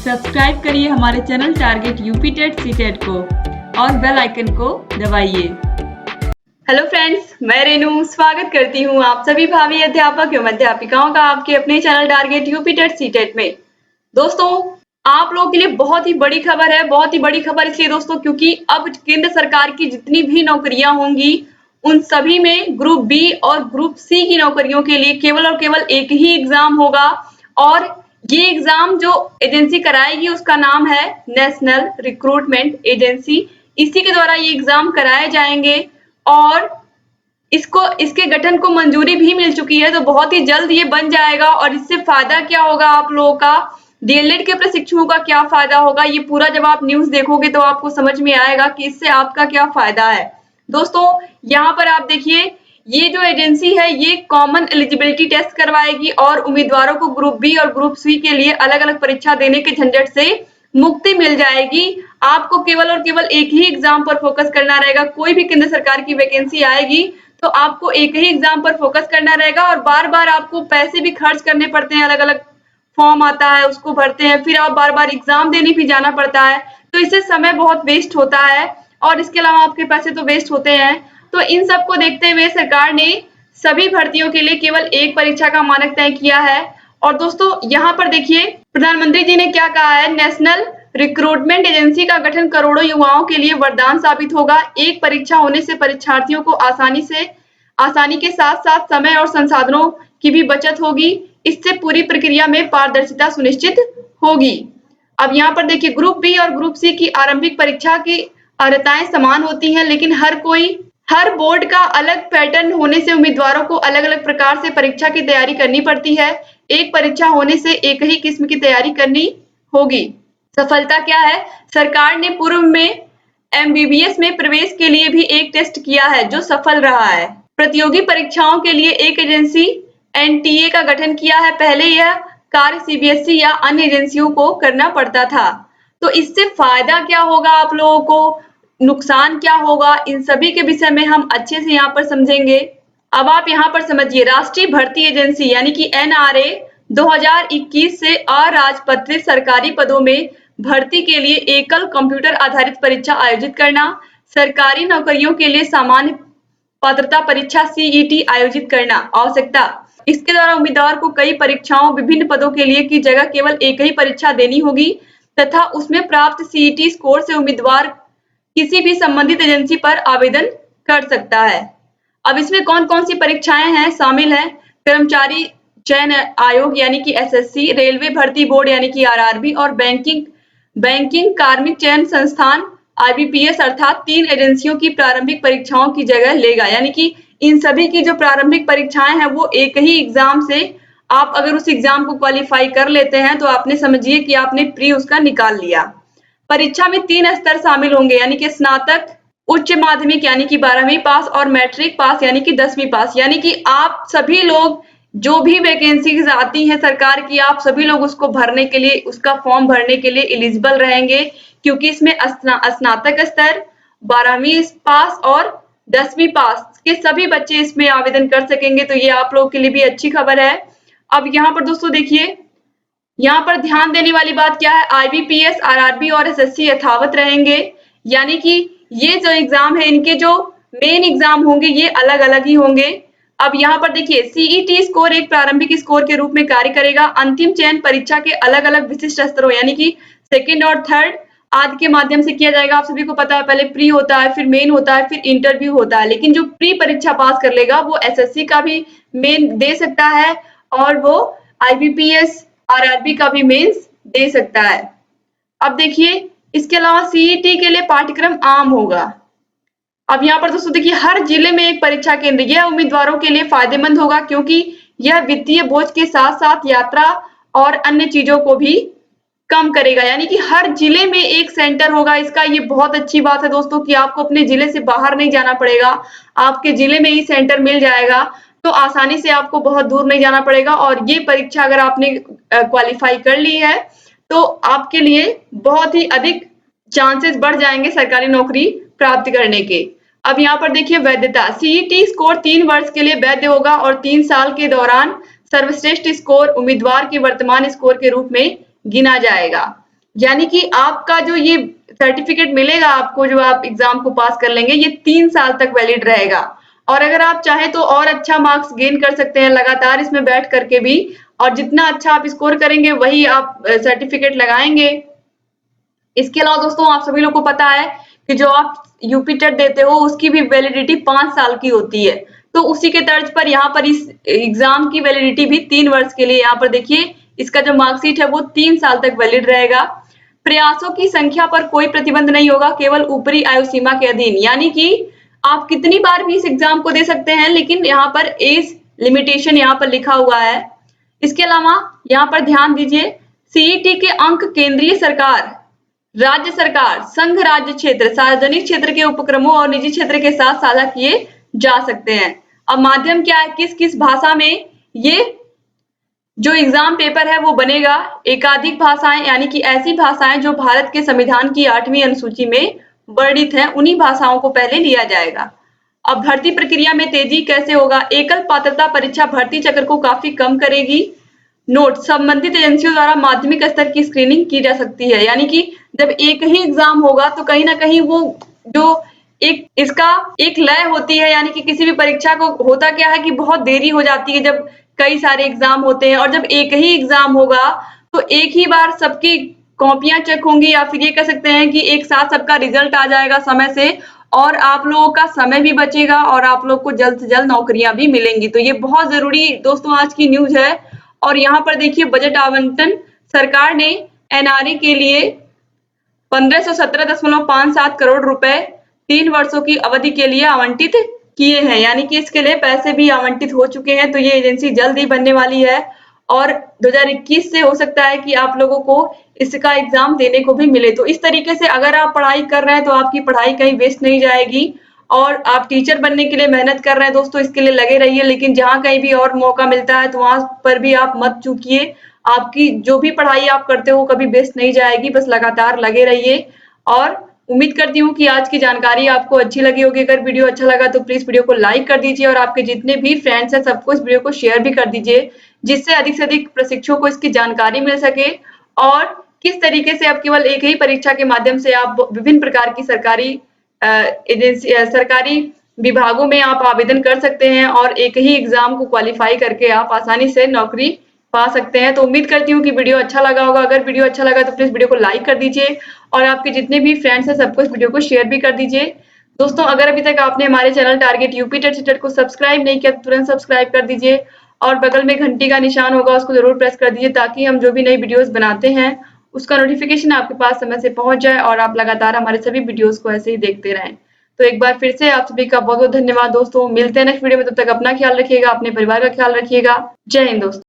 Subscribe करिए हमारे channel target UP TET CTET को और बेल आइकन को दबाइए। हेलो फ्रेंड्स, मैं रेनू स्वागत करती हूँ आप सभी भावी अध्यापक एवं अध्यापिकाओं का आपके अपने channel target UP TET CTET में। दोस्तों, आप लोगों के लिए बहुत ही बड़ी खबर है। बहुत ही बड़ी खबर इसलिए दोस्तों क्योंकि अब केंद्र सरकार की जितनी भी नौकरियां होंगी उन सभी में ग्रुप बी और ग्रुप सी की नौकरियों के लिए केवल और केवल एक ही एग्जाम होगा और ये एग्जाम जो एजेंसी कराएगी उसका नाम है नेशनल रिक्रूटमेंट एजेंसी। इसी के द्वारा ये एग्जाम कराए जाएंगे और इसके गठन को मंजूरी भी मिल चुकी है, तो बहुत ही जल्द ये बन जाएगा। और इससे फायदा क्या होगा आप लोगों का, डीएलएड के प्रशिक्षुओं का क्या फायदा होगा, ये पूरा जब आप न्यूज देखोगे तो आपको समझ में आएगा कि इससे आपका क्या फायदा है। दोस्तों, यहाँ पर आप देखिए, ये जो एजेंसी है ये कॉमन एलिजिबिलिटी टेस्ट करवाएगी और उम्मीदवारों को ग्रुप बी और ग्रुप सी के लिए अलग अलग परीक्षा देने के झंझट से मुक्ति मिल जाएगी। आपको केवल और केवल एक ही एग्जाम पर फोकस करना रहेगा। कोई भी केंद्र सरकार की वैकेंसी आएगी तो आपको एक ही एग्जाम पर फोकस करना रहेगा और बार बार आपको पैसे भी खर्च करने पड़ते हैं। अलग अलग फॉर्म आता है, उसको भरते हैं, फिर आप बार बार एग्जाम देने भी जाना पड़ता है, तो इससे समय बहुत वेस्ट होता है और इसके अलावा आपके पैसे तो वेस्ट होते हैं। तो इन सब को देखते हुए सरकार ने सभी भर्तियों के लिए केवल एक परीक्षा का मानक तय किया है। और दोस्तों, यहाँ पर देखिए प्रधानमंत्री जी ने क्या कहा है, नेशनल रिक्रूटमेंट एजेंसी का गठन करोड़ों युवाओं के लिए वरदान साबित होगा। एक परीक्षा होने से परीक्षार्थियों को आसानी के साथ साथ समय और संसाधनों की भी बचत होगी। इससे पूरी प्रक्रिया में पारदर्शिता सुनिश्चित होगी। अब यहाँ पर देखिए, ग्रुप बी और ग्रुप सी की आरंभिक परीक्षा की अर्हताएं समान होती हैं, लेकिन हर बोर्ड का अलग पैटर्न होने से उम्मीदवारों को अलग अलग प्रकार से परीक्षा की तैयारी करनी पड़ती है। एक परीक्षा होने से एक ही किस्म की तैयारी करनी होगी। सफलता क्या है, सरकार ने पूर्व में एमबीबीएस में प्रवेश के लिए भी एक टेस्ट किया है जो सफल रहा है। प्रतियोगी परीक्षाओं के लिए एक एजेंसी एनटीए का गठन किया है। पहले यह कार्य सीबीएसई या अन्य एजेंसियों को करना पड़ता था। तो इससे फायदा क्या होगा आप लोगों को, नुकसान क्या होगा, इन सभी के विषय में हम अच्छे से यहाँ पर समझेंगे। अब आप यहाँ पर समझिए, राष्ट्रीय भर्ती एजेंसी यानी कि एनआरए 2021 से अराजपत्रित सरकारी पदों में भर्ती के लिए एकल कंप्यूटर आधारित परीक्षा आयोजित करना, सरकारी नौकरियों के लिए सामान्य पात्रता परीक्षा सीईटी आयोजित करना। आवश्यकता, इसके द्वारा उम्मीदवार को कई परीक्षाओं विभिन्न पदों के लिए की जगह केवल एक ही परीक्षा देनी होगी तथा उसमें प्राप्त सीईटी स्कोर से उम्मीदवार किसी भी संबंधित एजेंसी पर आवेदन कर सकता है। अब इसमें कौन कौन सी परीक्षाएं हैं शामिल है, कर्मचारी चयन आयोग यानी कि एसएससी, रेलवे भर्ती बोर्ड यानी कि आरआरबी और बैंकिंग कार्मिक चयन संस्थान आईबीपीएस, अर्थात 3 एजेंसियों की प्रारंभिक परीक्षाओं की जगह लेगा। यानी कि इन सभी की जो प्रारंभिक परीक्षाएं हैं वो एक ही एग्जाम से, आप अगर उस एग्जाम को क्वालिफाई कर लेते हैं तो आपने समझिए कि आपने प्री उसका निकाल लिया। परीक्षा में 3 स्तर शामिल होंगे यानी कि स्नातक, उच्च माध्यमिक यानी कि 12वीं पास और मैट्रिक पास यानी कि 10वीं पास। यानी कि आप सभी लोग जो भी वैकेंसीज आती हैं सरकार की, आप सभी लोग उसको भरने के लिए, उसका फॉर्म भरने के लिए एलिजिबल रहेंगे, क्योंकि इसमें स्नातक स्तर, 12वीं पास और 10वीं पास के सभी बच्चे इसमें आवेदन कर सकेंगे। तो ये आप लोगों के लिए भी अच्छी खबर है। अब यहाँ पर दोस्तों देखिए, यहाँ पर ध्यान देने वाली बात क्या है, आईबीपीएस, आरआरबी और एसएससी यथावत रहेंगे। यानी कि ये जो एग्जाम है इनके जो मेन एग्जाम होंगे ये अलग अलग ही होंगे। अब यहाँ पर देखिए, सीईटी स्कोर एक प्रारंभिक स्कोर के रूप में कार्य करेगा। अंतिम चयन परीक्षा के अलग अलग विशिष्ट स्तरों यानी कि सेकेंड और थर्ड आदि के माध्यम से किया जाएगा। आप सभी को पता है, पहले प्री होता है, फिर मेन होता है, फिर इंटरव्यू होता है। लेकिन जो प्री परीक्षा पास कर लेगा वो एसएससी का भी मेन दे सकता है और वो आईबीपीएस, आरआरबी का भी मेंस दे सकता है। अब देखिए, इसके अलावा सीईटी के लिए पाठ्यक्रम आम होगा। अब यहाँ पर दोस्तों देखिए, हर जिले में एक परीक्षा केंद्र, यह उम्मीदवारों के लिए फायदेमंद होगा क्योंकि यह वित्तीय बोझ के साथ साथ यात्रा और अन्य चीजों को भी कम करेगा। यानी कि हर जिले में एक सेंटर होगा इसका। ये बहुत अच्छी बात है दोस्तों कि आपको अपने जिले से बाहर नहीं जाना पड़ेगा, आपके जिले में ही सेंटर मिल जाएगा, तो आसानी से आपको बहुत दूर नहीं जाना पड़ेगा। और ये परीक्षा अगर आपने क्वालिफाई कर ली है तो आपके लिए बहुत ही अधिक चांसेस बढ़ जाएंगे सरकारी नौकरी प्राप्त करने के। अब यहाँ पर देखिए, वैधता, सीईटी स्कोर 3 वर्ष के लिए वैध होगा और 3 साल के दौरान सर्वश्रेष्ठ स्कोर उम्मीदवार के वर्तमान स्कोर के रूप में गिना जाएगा। यानी कि आपका जो ये सर्टिफिकेट मिलेगा आपको, जो आप एग्जाम को पास कर लेंगे, ये 3 साल तक वैलिड रहेगा। और अगर आप चाहें तो और अच्छा मार्क्स गेन कर सकते हैं लगातार इसमें बैठ करके भी, और जितना अच्छा आप स्कोर करेंगे वही आप सर्टिफिकेट लगाएंगे। इसके अलावा दोस्तों आप सभी लोग को पता है कि जो आप यूपी टेट देते हो उसकी भी वैलिडिटी 5 साल की होती है। तो उसी के तर्ज पर यहाँ पर इस एग्जाम की वैलिडिटी भी 3 वर्ष के लिए, यहाँ पर देखिए इसका जो मार्कशीट है वो 3 साल तक वैलिड रहेगा। प्रयासों की संख्या पर कोई प्रतिबंध नहीं होगा, केवल ऊपरी आयु सीमा के अधीन, यानी कि आप कितनी बार भी इस एग्जाम को दे सकते हैं, लेकिन यहाँ पर एज लिमिटेशन यहाँ पर लिखा हुआ है। इसके अलावा यहाँ पर ध्यान दीजिए, सीईटी के अंक केंद्रीय सरकार, राज्य सरकार, संघ राज्य क्षेत्र, सार्वजनिक क्षेत्र के उपक्रमों और निजी क्षेत्र के साथ साझा किए जा सकते हैं। अब माध्यम क्या है, किस किस भाषा में ये जो एग्जाम पेपर है वो बनेगा। एकाधिक भाषाएं, यानी कि ऐसी भाषाएं जो भारत के संविधान की 8वीं अनुसूची में वर्णित है, उन्हीं भाषाओं को पहले लिया जाएगा। अब भर्ती प्रक्रिया में तेजी कैसे होगा, एकल पात्रता परीक्षा भर्ती चक्र को काफी कम करेगी। नोट, संबंधित एजेंसियों द्वारा माध्यमिक स्तर की स्क्रीनिंग की जा सकती है, यानी कि जब एक ही एग्जाम होगा तो कहीं ना कहीं वो जो एक इसका एक लय होती है, यानी कि किसी भी परीक्षा को होता क्या है कि बहुत देरी हो जाती है जब कई सारे एग्जाम होते हैं, और जब एक ही एग्जाम होगा तो एक ही बार सबकी कॉपियां चेक होंगी, या फिर ये कह सकते हैं कि एक साथ सबका रिजल्ट आ जाएगा समय से, और आप लोगों का समय भी बचेगा और आप लोग को जल्द से जल्द नौकरियां भी मिलेंगी। तो ये बहुत जरूरी दोस्तों आज की न्यूज है। और यहाँ पर देखिए बजट आवंटन सरकार ने एनआरए के लिए 1517.57 करोड़ रुपए 3 वर्षों की अवधि के लिए आवंटित किए हैं, यानी कि इसके लिए पैसे भी आवंटित हो चुके हैं। तो ये एजेंसी जल्द ही बनने वाली है और 2021 से हो सकता है कि आप लोगों को इसका एग्जाम देने को भी मिले। तो इस तरीके से अगर आप पढ़ाई कर रहे हैं तो आपकी पढ़ाई कहीं वेस्ट नहीं जाएगी, और आप टीचर बनने के लिए मेहनत कर रहे हैं दोस्तों, इसके लिए लगे रहिए। लेकिन जहां कहीं भी और मौका मिलता है तो वहां पर भी आप मत चूकिए। आपकी जो भी पढ़ाई आप करते हो कभी वेस्ट नहीं जाएगी, बस लगातार लगे रहिए। और उम्मीद करती हूँ कि आज की जानकारी आपको अच्छी लगी होगी। अगर वीडियो अच्छा लगा तो प्लीज वीडियो को लाइक कर दीजिए, और आपके जितने भी फ्रेंड्स हैं सबको इस वीडियो को शेयर भी कर दीजिए, जिससे अधिक से अधिक प्रशिक्षुओं को इसकी जानकारी मिल सके, और किस तरीके से अब केवल एक ही परीक्षा के माध्यम से आप विभिन्न प्रकार की सरकारी एजेंसी सरकारी विभागों में आप आवेदन कर सकते हैं, और एक ही एग्जाम को क्वालिफाई करके आप आसानी से नौकरी पा सकते हैं। तो उम्मीद करती हूँ कि वीडियो अच्छा लगा होगा। अगर वीडियो अच्छा लगा तो प्लीज वीडियो को लाइक कर दीजिए, और आपके जितने भी फ्रेंड्स हैं सबको इस वीडियो को शेयर भी कर दीजिए। दोस्तों अगर अभी तक आपने हमारे channel target UP TET CTET को सब्सक्राइब नहीं किया तो तुरंत सब्सक्राइब कर दीजिए, और बगल में घंटी का निशान होगा उसको जरूर प्रेस कर दीजिए, ताकि हम जो भी नई वीडियोस बनाते हैं उसका नोटिफिकेशन आपके पास समय से पहुंच जाए, और आप लगातार हमारे सभी वीडियोस को ऐसे ही देखते रहें। तो एक बार फिर से आप सभी का बहुत बहुत धन्यवाद दोस्तों। मिलते हैं नेक्स्ट वीडियो में, तब तक अपना ख्याल रखिएगा, अपने परिवार का ख्याल रखिएगा। जय हिंद दोस्तों।